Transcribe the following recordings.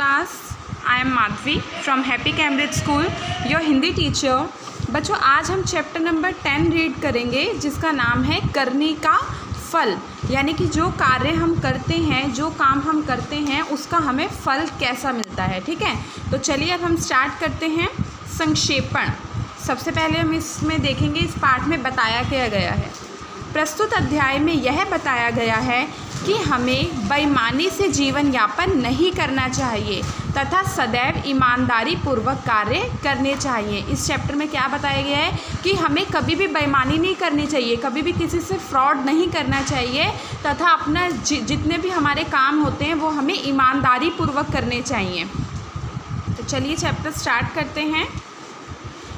class. I am Madhvi from Happy Cambridge School, your Hindi teacher. बच्चों, आज हम chapter number 10 read करेंगे जिसका नाम है करने का फल. यानी कि जो कार्य हम करते हैं, जो काम हम करते हैं, उसका हमें फल कैसा मिलता है. ठीक है, तो चलिए अब हम स्टार्ट करते हैं. संक्षेपण. सबसे पहले हम इसमें देखेंगे, इस पाठ में बताया क्या गया है. प्रस्तुत अध्याय में यह बताया गया है कि हमें बेईमानी से जीवन यापन नहीं करना चाहिए तथा सदैव ईमानदारी पूर्वक कार्य करने चाहिए. इस चैप्टर में क्या बताया गया है कि हमें कभी भी बेईमानी नहीं करनी चाहिए, कभी भी किसी से फ्रॉड नहीं करना चाहिए तथा अपना जितने भी हमारे काम होते हैं वो हमें ईमानदारी पूर्वक करने चाहिए. तो चलिए चैप्टर स्टार्ट करते हैं.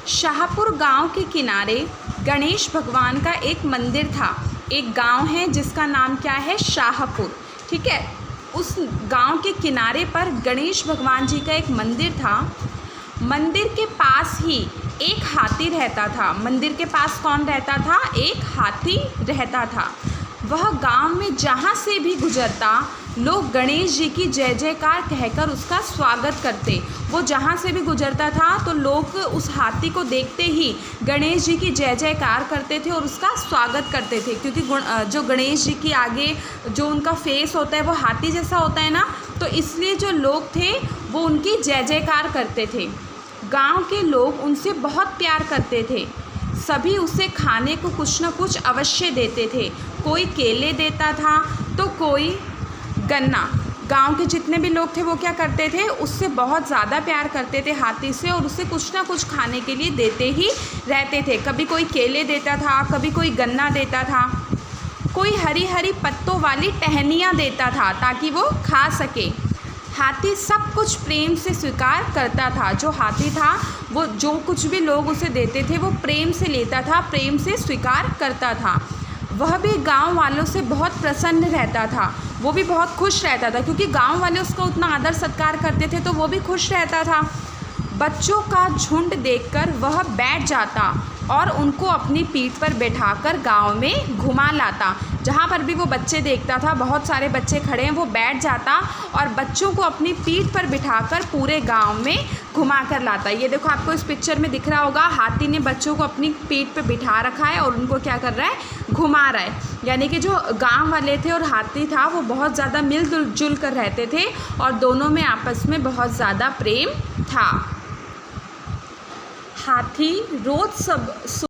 शाहपुर गांव के किनारे गणेश भगवान का एक मंदिर था. एक गांव है जिसका नाम क्या है, शाहपुर. ठीक है, उस गांव के किनारे पर गणेश भगवान जी का एक मंदिर था. मंदिर के पास ही एक हाथी रहता था. मंदिर के पास कौन रहता था? एक हाथी रहता था. वह गांव में जहाँ से भी गुजरता लोग गणेश जी की जय जयकार कहकर उसका स्वागत करते. वो जहाँ से भी गुजरता था तो लोग उस हाथी को देखते ही गणेश जी की जय जयकार करते थे और उसका स्वागत करते थे. क्योंकि जो गणेश जी के आगे जो उनका फेस होता है वो हाथी जैसा होता है ना, तो इसलिए जो लोग थे वो उनकी जय जयकार करते थे. गाँव के लोग उनसे बहुत प्यार करते थे. सभी उसे खाने को कुछ न कुछ अवश्य देते थे. कोई केले देता था तो कोई गन्ना. गांव के जितने भी लोग थे वो क्या करते थे, उससे बहुत ज़्यादा प्यार करते थे हाथी से, और उससे कुछ ना कुछ खाने के लिए देते ही रहते थे. कभी कोई केले देता था, कभी कोई गन्ना देता था, कोई हरी हरी पत्तों वाली टहनियाँ देता था ताकि वो खा सके. हाथी सब कुछ प्रेम से स्वीकार करता था. जो हाथी था वो जो कुछ भी लोग उसे देते थे वो प्रेम से लेता था, प्रेम से स्वीकार करता था. वह भी गांव वालों से बहुत प्रसन्न रहता था. वो भी बहुत खुश रहता था क्योंकि गांव वाले उसका उतना आदर सत्कार करते थे तो वो भी खुश रहता था. बच्चों का झुंड देखकर वह बैठ जाता और उनको अपनी पीठ पर बैठाकर गांव में घुमा लाता. जहाँ पर भी वो बच्चे देखता था, बहुत सारे बच्चे खड़े हैं, वो बैठ जाता और बच्चों को अपनी पीठ पर बिठाकर पूरे गांव में घुमा कर लाता. ये देखो, आपको इस पिक्चर में दिख रहा होगा, हाथी ने बच्चों को अपनी पीठ पर बिठा रखा है और उनको क्या कर रहा है, घुमा रहा है. यानी कि जो गांव वाले थे और हाथी था वो बहुत ज़्यादा मिलजुल कर रहते थे और दोनों में आपस में बहुत ज़्यादा प्रेम था. हाथी रोज़ सब